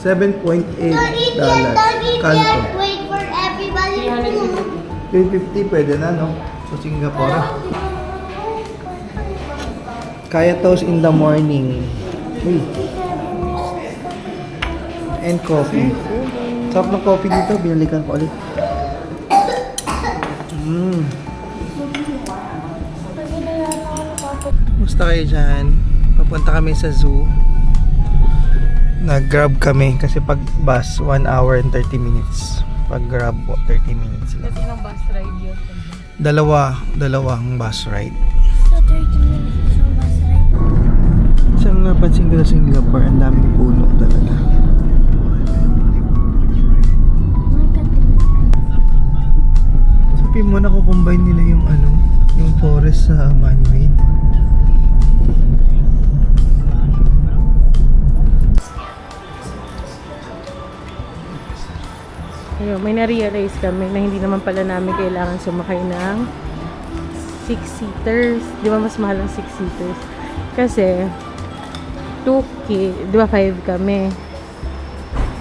$7.8. Daddy, Kanto. wait for everybody to. 350 pwede na, no? So, Singapore. Kaya toast in the morning. Uy. And coffee. Sarap ng coffee dito. Binalikan ko ulit. Musta kayo dyan? Papunta kami sa zoo. Nag-grab kami kasi pag bus 1 hour and 30 minutes. Pag grab 30 minutes lang. Kasi ng bus ride yun. Dalawang bus ride. So 30 minutes is bus ride. Isang napansin ko sa Singapore, ang daming puno talaga. Sabi mo, nakukombine nila yung yung forest sa man-made. Ayun, may na-realize kami na hindi naman pala namin kailangan sumakay ng 6-seaters. Di ba mas mahal ang 6-seaters? Kasi 2 kids, di ba 5 kami.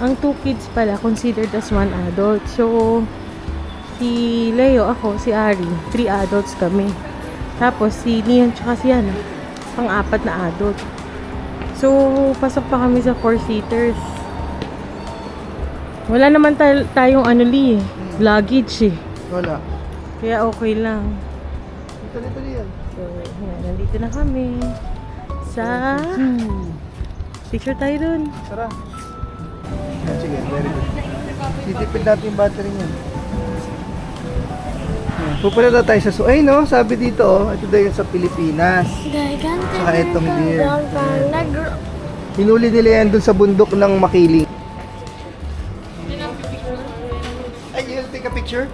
Ang 2 kids pala considered as 1 adult. So, si Leo, ako, si Ari, 3 adults kami. Tapos si Leon tsaka si Yana, pang-4 na adult. So, pasok pa kami sa 4-seaters. Wala naman tayong luggage eh. Wala. Kaya okay lang. Dito yan. So, yan, nandito na kami sa picture tayo dun. Tara. Yan, sige, very good. Titipid natin yung battery niyan. Pupunta na tayo sa zoo. Ay no, sabi dito, ito daw yung sa Pilipinas. Saka itong deer. Hinuli nila yan dun sa bundok ng Makiling. Ay, you'll take a picture?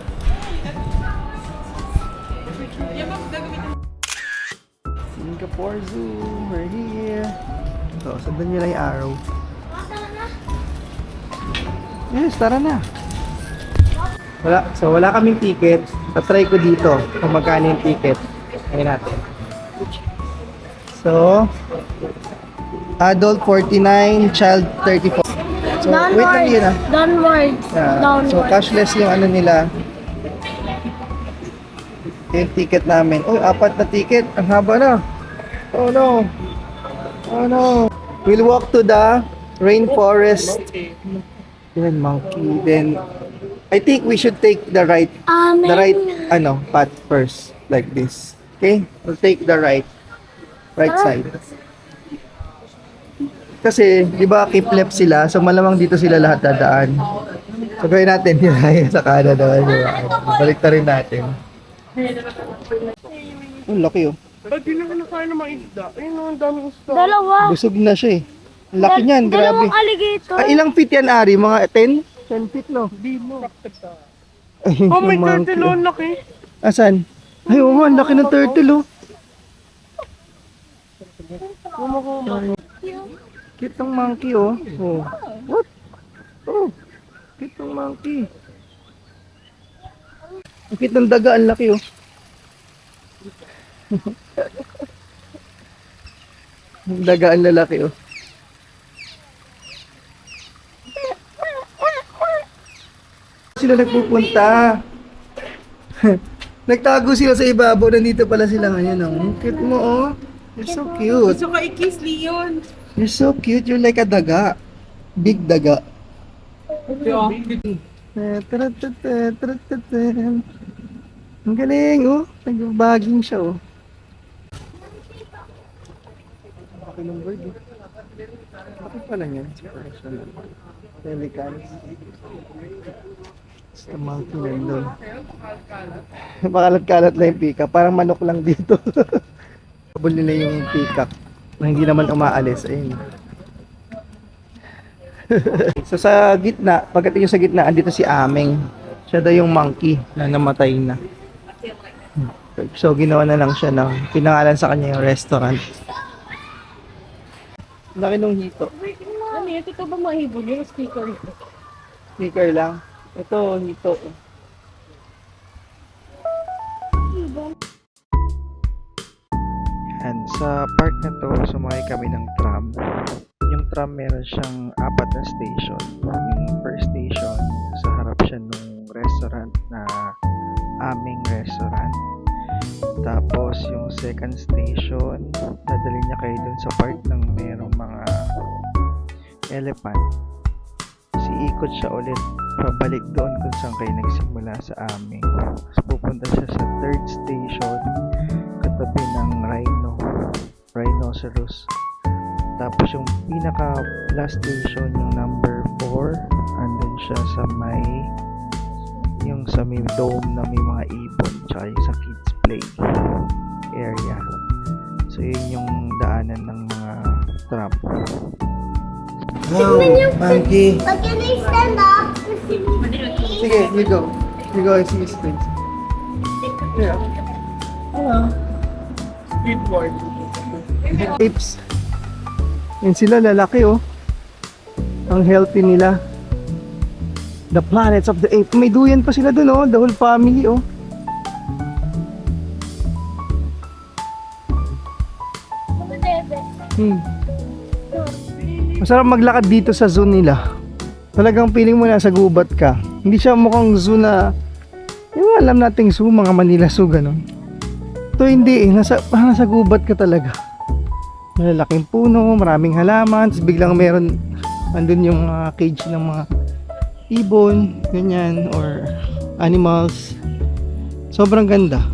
Singapore Zoo, we're here. So, sundan nyo lang yung arrow. Yes, tara na. Wala kaming ticket. Tatry ko dito kung magkano yung ticket. Ngayon natin. So, adult 49, child 34. So, wait lang yun ah. Downward. Yeah. So, cashless yung nila. Yung ticket namin. Oh, 4 na ticket. Ang haba na. Oh no. Oh no. We'll walk to the rainforest. Then monkey. Then, I think we should take the right path first. Like this. Okay? We'll take the right side. Kasi, di ba, keep left sila. So, malamang dito sila lahat dadaan. So, gawin natin yun ay sa kanan naman. Balik na rin natin. Ang laki oh. Ba't di na kinakain ng mga isda? Ayun, ang daming isda. Dalawa. Busog na siya eh. Ang laki niyan, grabe. Dalawang alligator. Ilang feet yan, Ari? Mga 10? 10 feet, no? Di mo. Ay, Oh, may monkey. turtle, ang laki. Asan? Ay, oo nga, ang laki ng turtle, oh. Cute ng monkey, oh. Oh. What? Oh. Cute ng monkey. Ang cute ng daga, ang laki, oh. Ang daga, ang lalaki, oh. Sila nagpupunta. Nagtago sila sa ibabaw. Nandito pala sila ngayon, oh. Ang cute mo, oh. You're so cute. Gusto ka i-kiss, Leon. You're so cute. You're like a daga. Big daga. Ang galing, oh. Nag-bagging siya, oh. Laki ng bird, eh. Laki pala niyan. Pelicans. Basta monkey nandun. Makalat-kalat lang yung peacock. Parang manok lang dito. Kabul nila yung peacock na hindi naman umaalis. Ayun. So sa gitna, pagdating sa gitna, andito si Ameng. Siya daw yung monkey na namatay na. So ginawa na lang siya ng pinangalan sa kanya yung restaurant. Laki nung hito. Ano yun? Ito ba mahibog yung speaker ito? Sneaker lang. Ito, hito. And sa park na to, sumakay kami ng tram. Yung tram meron siyang apat na station. Yung first station, sa harap siya nung restaurant na aming restaurant. Tapos yung second station, dadalhin niya kayo dun sa part ng merong mga elephant. Ikot siya ulit pabalik doon kung saan kayo nagsimula sa amin. So, pupunta siya sa third station katabi ng rhinoceros. Tapos yung pinaka last station, yung number 4, andun siya sa may dome na may mga ibon, tsaka yung sa kids play area. So yun yung daanan ng mga tram. Wow, monkey. But can I stand up? Sige, you go. You go and see his face. Yeah. Hello. Speedboard. Apes. Yan sila, lalaki oh. Ang healthy nila. The planets of the apes. May duyan pa sila dun oh. The whole family oh. Masarap maglakad dito sa zoo nila. Talagang feeling mo nasa gubat ka. Hindi siya mukhang zoo na yung alam nating zoo, mga Manila Zoo ganun. Ito hindi eh, nasa gubat ka talaga. Malalaking puno, maraming halaman, tapos biglang meron andun yung cage ng mga ibon, ganyan, or animals. Sobrang ganda.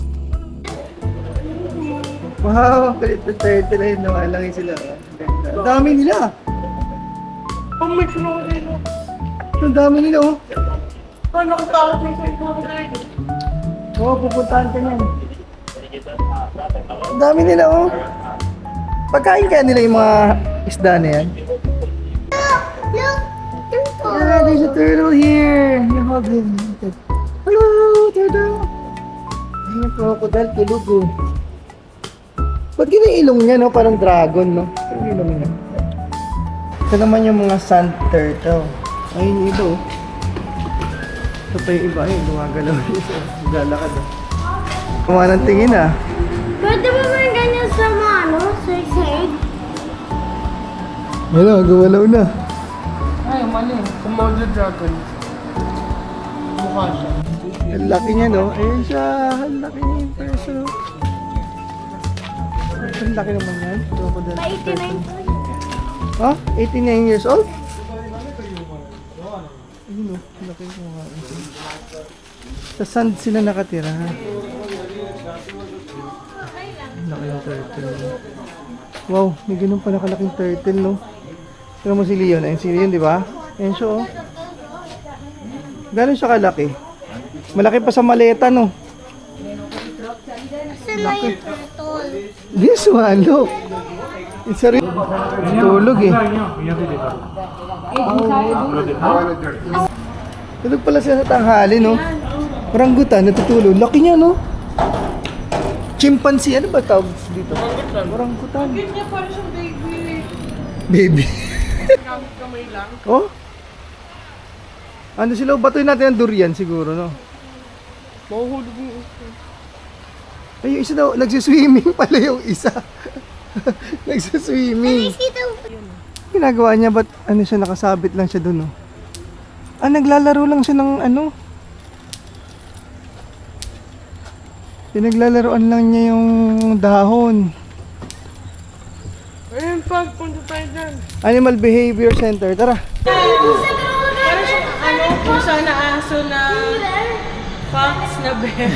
Wow, galit na turtle ayun, nakalangin sila. Ang dami nila. Oh my God. Ang dami nila oh. Paano ko tawag yung speedboard? Oo, pupuntahan ka niyan. Ang dami nila oh. Pagkain kaya nila yung mga isda na yan? Look, Yeah, there's a turtle here. You hug him. Hello, turtle. Ay, yung crocodile, tulog oh. Ba't yun yung ilong niya no? Parang dragon no? Parang ilong niya. Ito naman yung mga sand turtle. Ay, yung iba oh. Ito pa yung iba eh, gumagalaw dito. Galakad oh. Kumaha ng tingin ah. pwede mo ba yung ganyan sa mga sa side? Yan oh, gumalaw na. Ay, mali. Komodo dragon. Mukha siya. Ang laki niya no? Ayun siya, ang laki niya yung person. Ang laki naman yan. Crocodile. 89 Oh, 89 years old? Ayun oh, laki ko nga. Sa sand sila nakatira. Laki ng turtle. Wow, may ganun pa nakalaking turtle no. Tignan mo si Leon. Ayun si Leon, di ba? Ayun siya oh. Gano'n siya kalaki? Malaki pa sa maleta no. Saan na yung turtle? This one, look. It's a tulog eh. Tulog pala siya sa tanghali, no? Orangutan, natutulog. Laki niya, no? Chimpanzee, ano ba tawag dito? Orangutan. Bakit niya parang siyang baby? Baby. Gamit kamay lang. Oh? Ano sila? Batuin natin ang durian siguro, no? Mahuhulog yung isa. Ay, yung isa daw, nagsiswimming pala yung isa. Nagsiswimming. Ginagawa niya, ba't ano siya, nakasabit lang siya dun, no? Ah, naglalaro lang siya ng ano? Pinaglalaroan lang niya yung dahon. Ayun, pag punta tayo dyan. Animal Behavior Center, tara. Parang siyang pusa na aso na fox na bear.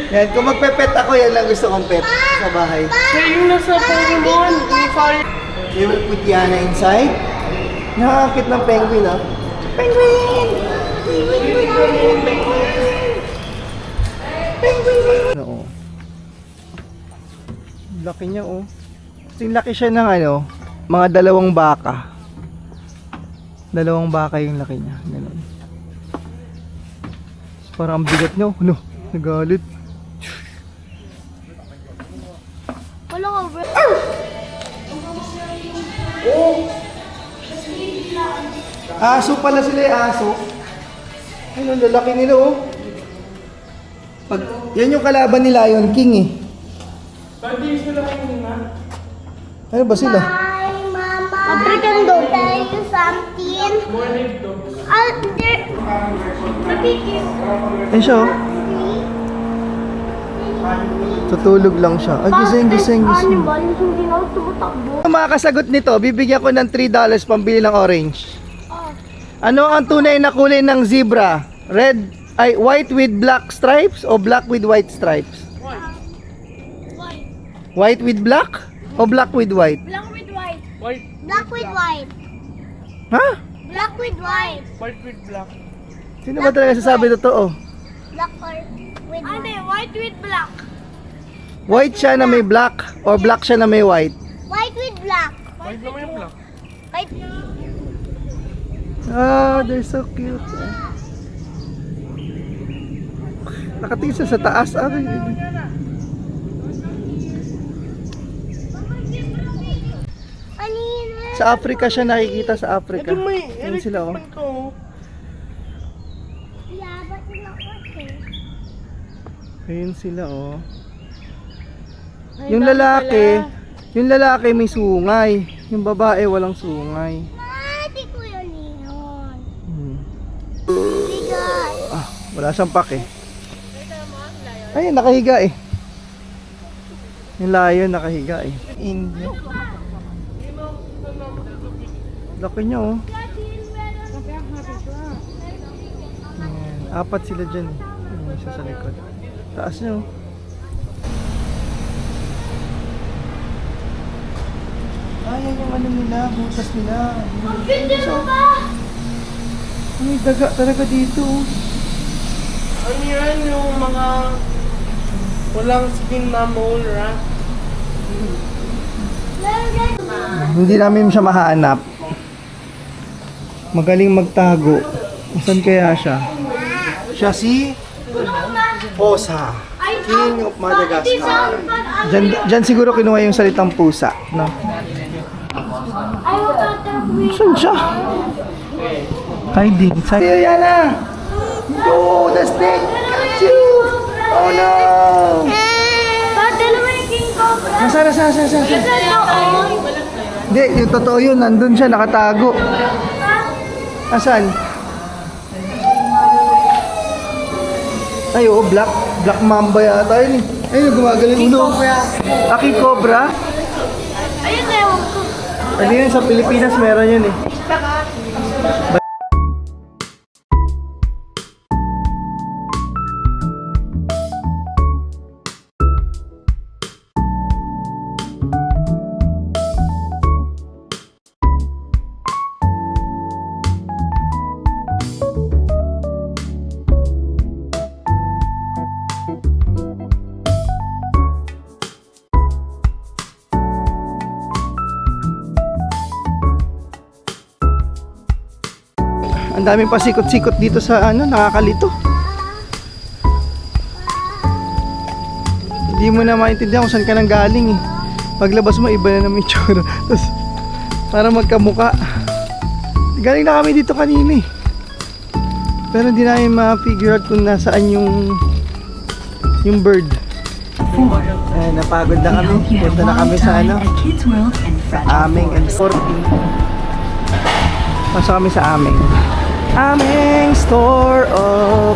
Yan, kung magpe-pet ako, yan lang gusto kong pet sa bahay. Siya yung nasa Pokemon. May fire. You will put Yana inside. Nakakakit ng penguin, ah. Penguin! Penguin! Oo. Laki niya, oh. Kasing laki siya ng ano, mga 2 baka. 2 baka yung laki niya. Ganun. Parang ang bigat niya, oh. Ano? Nagalit. Wala ka ba? Aso pala sila yung aso. Ayun, ang lalaki nila oh. Pag, yan yung kalaban ni Lion King eh. Pwede sila kayo na. Ano ba sila? Hi, Mama. African dog. Tell you something. There. Nakikis. Ayun siya, oh. Tutulog lang siya. Ay, gising. Animal, hindi na tumatakbo. Ang makakasagot nito, bibigyan ko ng $3 pambili ng orange. Ano ang tunay na kulay ng zebra? White with black stripes o black with white stripes? White with black o black with white? Black with white. White. Black with white. Ha? Black with white. White with black. Sino ba talaga sasabi totoo? Black or with white. White with black. White siya na may black or black siya na may white? White with black. White naman yung black. White. Oh, they're so cute. Nakatingin siya sa taas. Kanina. Sa Africa siya nakikita, sa Africa. Ito may Ayun sila, oh. ko. Yeah, but not working. Ayun sila, oh. Ay, Yung dami lalaki may sungay. Yung babae walang sungay. Mati ko yun yun. Hmm. Bigat. Wala siyang pake. Ayun, nakahiga eh. Yung lion nakahiga eh. India. Laki niya, oh. Ayan, apat sila dyan. Yung isa sa likod. Taas niya, oh. Ayan yung ano nila, butas nila. Ang ganda mo ba? May daga talaga dito, oh. Ano yan yung mga walang skin na mole rat? Hindi namin siya mahanap. Magaling magtago. Saan kaya siya? Siya si Osa, King of Madagascar. Diyan siguro kinuha yung salitang pusa, no? Saan siya? Hiding. Sa'yo, Yana! Go! The snake! Got you! Oh no! Dalawa yung king cobra. Nasa? Hindi, yung totoo yun. Nandun siya, nakatago. Asan? Ay, oo, black mamba yata yun eh. Ayun, gumagaling ulo. Aki cobra? Ayun na ewan ko. Ano yun, sa Pilipinas meron yun eh. Ang daming pasikot-sikot dito sa ano, nakakalito. Hindi mo na maintindihan kung saan ka nang galing eh. Paglabas mo, iba na naman yung tsura. Tapos, parang magkamuka. Galing na kami dito kanina eh. Pero hindi namin ma-figure out kung nasaan yung bird. Ay, napagod na kami. Punta na kami sa ano, sa Aming and Sporting. Pasok kami sa Aming. Aming store of.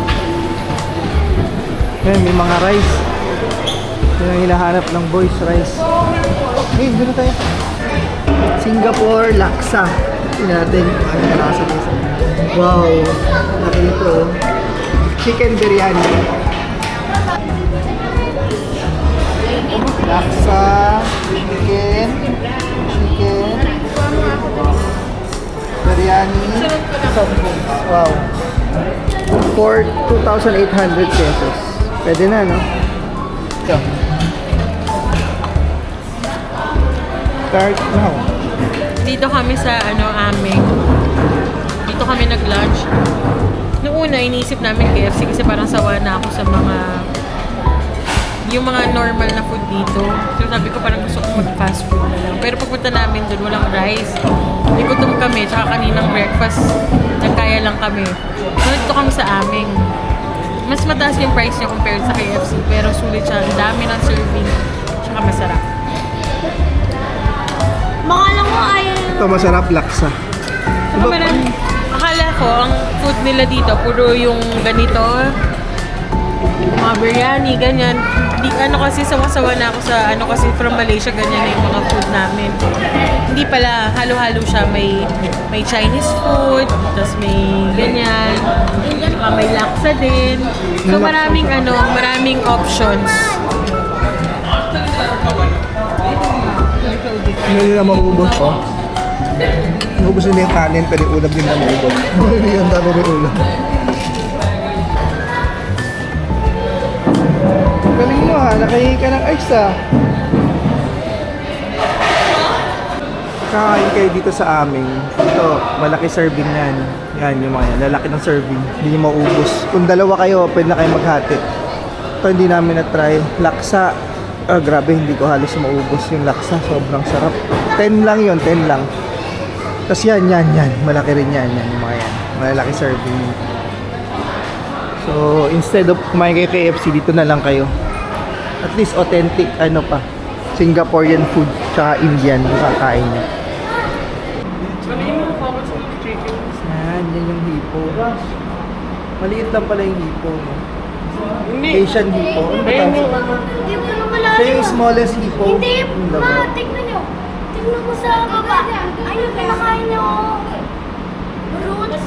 Ayan, may mga rice. Yun ang hinahanap ng boys, rice. Hey, doon na tayo. Singapore laksa. Tingnan natin ano yung lasa nito. Wow, laki nito. Chicken biryani. Laksa, chicken, biryani. Wow. For 2,800 pesos. Pwede na, no? Ito. Start now. Dito kami sa Aming. Dito kami nag-lunch. Noong una, iniisip namin KFC kasi parang sawa na ako sa yung mga normal na food dito. So sabi ko parang gusto ko mag-fast food na lang. Pero pagpunta namin doon, walang rice. Igutom kami, tsaka kaninang breakfast, nagkaya lang kami. So dito kami sa Aming. Mas mataas yung price niya compared sa KFC, pero sulit siya. Ang dami ng serving, tsaka masarap. Baka lang mo ayaw Ito masarap laksa. Saka akala ko, ang food nila dito, puro yung ganito. Mga biryani, ganyan. Di, kasi sawa-sawa na ako sa, kasi from Malaysia, ganyan na yung mga food namin. Hindi pala, halo-halo siya. May Chinese food, tapos may ganyan. Saka may laksa din. So maraming maraming options. Hindi na maubos ko. Maubos din yung kanin, pero yung ulam din na maubos. Hindi yung dami rin ulam. Galing mo ha, nakahingi ka ng ice ha. Kakain kayo dito sa amin. Ito, malaki serving yan. Yan yung mga yan, lalaki ng serving. Hindi nyo maubos. Kung dalawa kayo, pwede na kayo maghati. Ito hindi namin na-try. Laksa. Grabe, hindi ko halos maubos yung laksa. Sobrang sarap. 10 lang yun, 10 lang. Tapos yan. Malaki rin yan yung mga yan. Malaki serving. So, instead of kumain kayo KFC, dito na lang kayo. At least authentic, Singaporean food, tsaka Indian, kakain niya. Yan yung hipo. Maliit lang pala yung hipo. No? Asian hipo. Hindi mo na malalim. Siya yung smallest hipo. Hindi, ma, tignan nyo. Tignan mo sa baba. Ayun, kinakain nyo. Roots.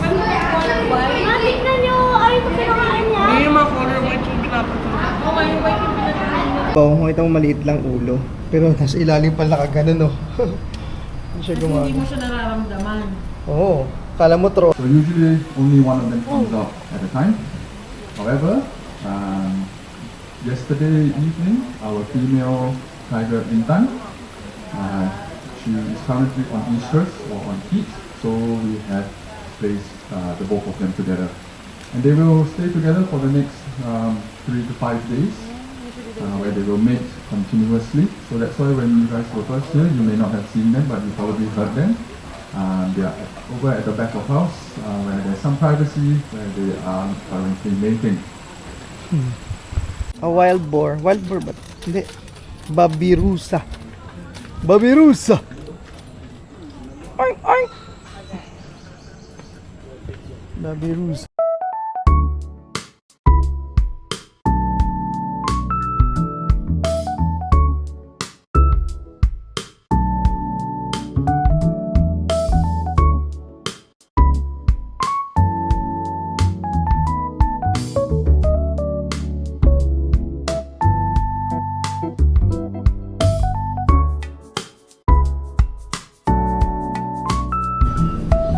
Ma, tignan nyo. Ayun, kinakain niya. Hindi yung mga color white yung pinapatuloy. Ito maliit lang ulo. Pero nasa ilalim pala nakaganon, no? Hindi siya gumagano. Hindi mo siya nararamdaman. Oo. Kala mo tro. So usually only one of them comes out at a time. However, yesterday evening, our female tiger Intan, she is currently on estrus or on heat, so we have placed the both of them together. And they will stay together for the next 3 to 5 days, where they will mate continuously. So that's why when you guys were first here, you may not have seen them, but you probably heard them. They are over at the back of house, where there's some privacy, where they are currently mating. A wild boar. Wild boar ba? Hindi. Babirusa. Babirusa! Ay! Babirusa.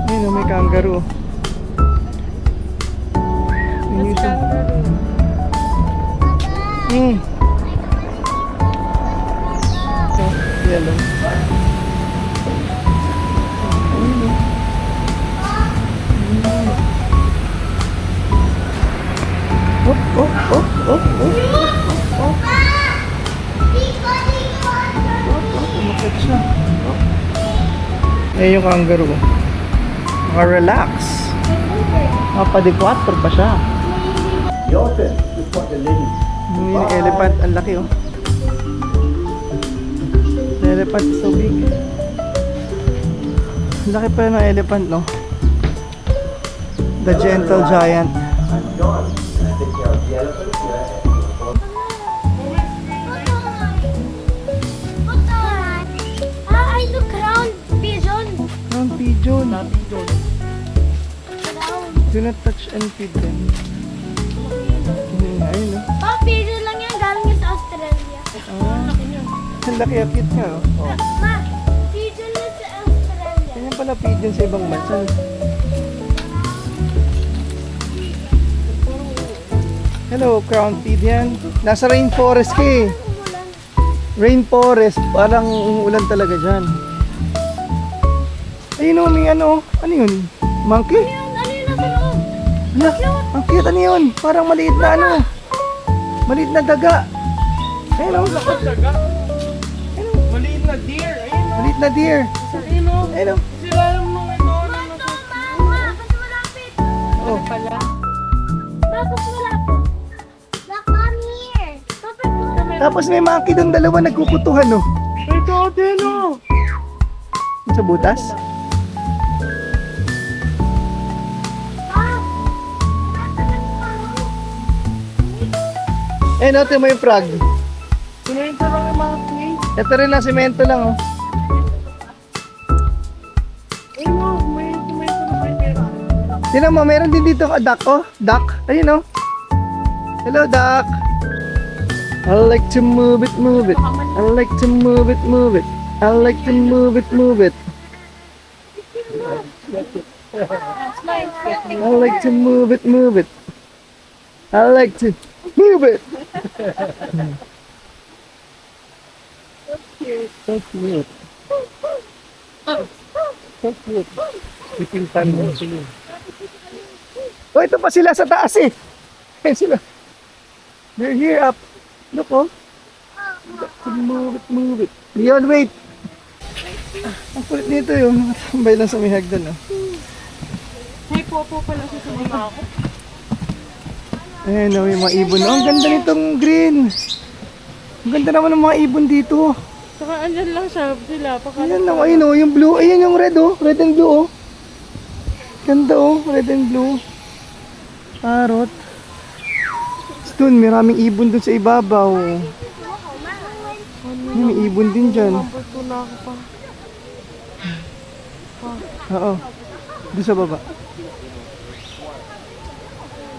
Ayun, may kangaroo. Ayun siya. Yellow. Umakit siya. Ayun yung kangaroo. Relax. Mapadi-4 pa siya. Yung elephant, ang laki oh. The elephant is so big. Ang laki pa ng elephant, no? The gentle giant. Ay, the crown pigeon. Crown pigeon. Crown. Do not touch and feed them. Ayun oh. Oh, pigeon lang yan. Galing yan sa Australia. Ang laki at cute nga oh. Ma, pigeon yan sa Australia. Ganyan pala pigeon sa ibang bansa. Hello, crown pigeon. Nasa rainforest ka eh. Rainforest, parang umuulan talaga dyan. Ayun oh, may ano. Ano yun? Monkey? Ano yun nasa loob? Ala, ang cute. Ano yun? Parang maliit na ano. Maliit na daga. Ayun oh. Daga. Maliit na deer. Ayun. Maliit na deer. Ayun o. Ayun oh. Sila alam nung ito. Mama, ba't malapit? Oh. Pala. Bakit malapit? Look, come here. Kapit mo. Tapos may monkey doon, dalawa nagkukutuhan oh. Ito din o. Sa butas? Eh, no, ito mo yung frog. Sinento lang yung mga play. Ito rin lang, semento lang, oh. Ayun mo, may tomato na may meron. Tignan mo, meron din dito duck, oh. Duck. Ayun, oh. Hello, duck. I like to move it, move it. I like to move it, move it. I like to move it, move it. I like to move it, move it. I like to move it. So cute. So cute. Pipintan mo sila. Oh, ito pa sila sa taas eh. Ayan sila. They're here up. Look, oh. Move it, move it. Leon, wait. Ang kulit nito yung tambay lang sa may hagdan, oh. May popo pala sa mga ako. Ayan, oh, yung mga ibon. Oh, ang ganda nitong green. Ang ganda naman ng mga ibon dito. Saka andyan lang sila. Ayan, oh, ayun, oh, yung blue. Ayan yung red, oh. Red and blue, oh. Ganda, oh. Red and blue. Parrot. Dun, maraming ibon dun sa ibabaw. May ibon din dyan. Mabuto na ako pa. Oo. Doon sa baba.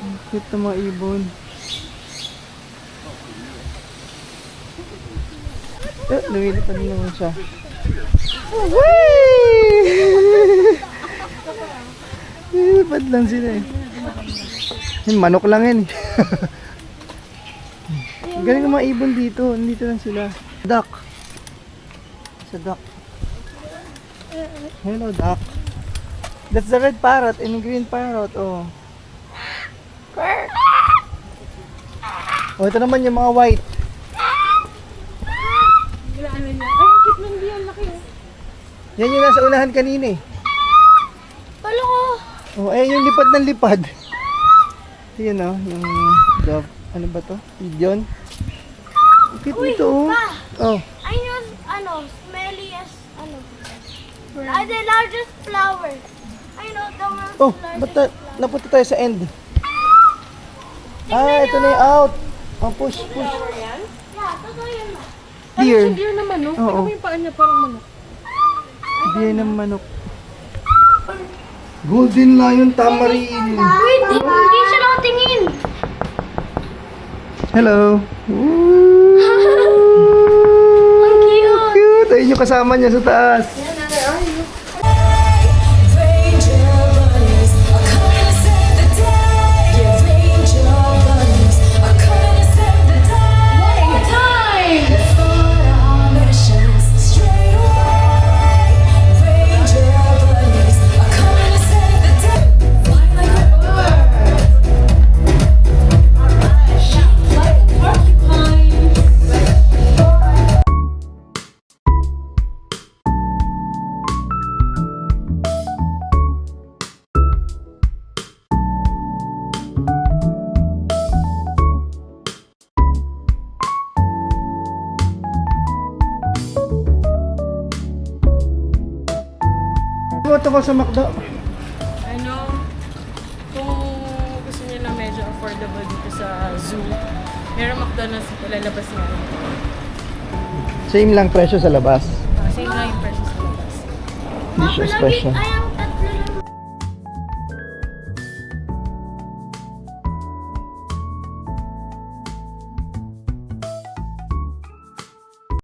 Ang cute ng mga ibon. Lumilipad na naman siya. Whee! Lumilipad lang sila eh. Yung manok lang yan eh. Ang galing ng mga ibon dito. Nandito lang sila. Duck. Sa duck. Hello, duck. That's the red parrot and green parrot. Oh. Oh, ito naman yung mga white. Ay, ang cute ng diyan. Laki oh. Yan yung nasa unahan kanina eh. Palo ko. Oh, eh yung lipad ng lipad. Yun oh, yung dove. Ano ba to? Pigeon. Cute nito oh. Pa, Oh, I know, smelliest, the largest flower. I know the world's oh, largest ba't napunta tayo sa end? Ah, ito na yung out. Oh, push, push. Yeah, totoo yun ma. Deer. Deer naman no? Oo. Tingnan mo yung paa niya parang manok. Deer ng manok. Golden Lion Tamarin. Wait, hindi siya nakatingin. Hello. Ang cute. Cute. Ayun yung kasama niya sa taas. Boto ko sa McDo. Ano, kung gusto niyo na medyo affordable dito sa zoo, meron McDonald's dito, lalabas nga lang. Same lang presyo sa labas. Same lang yung prices sa labas. Hindi siya special. Ay, ang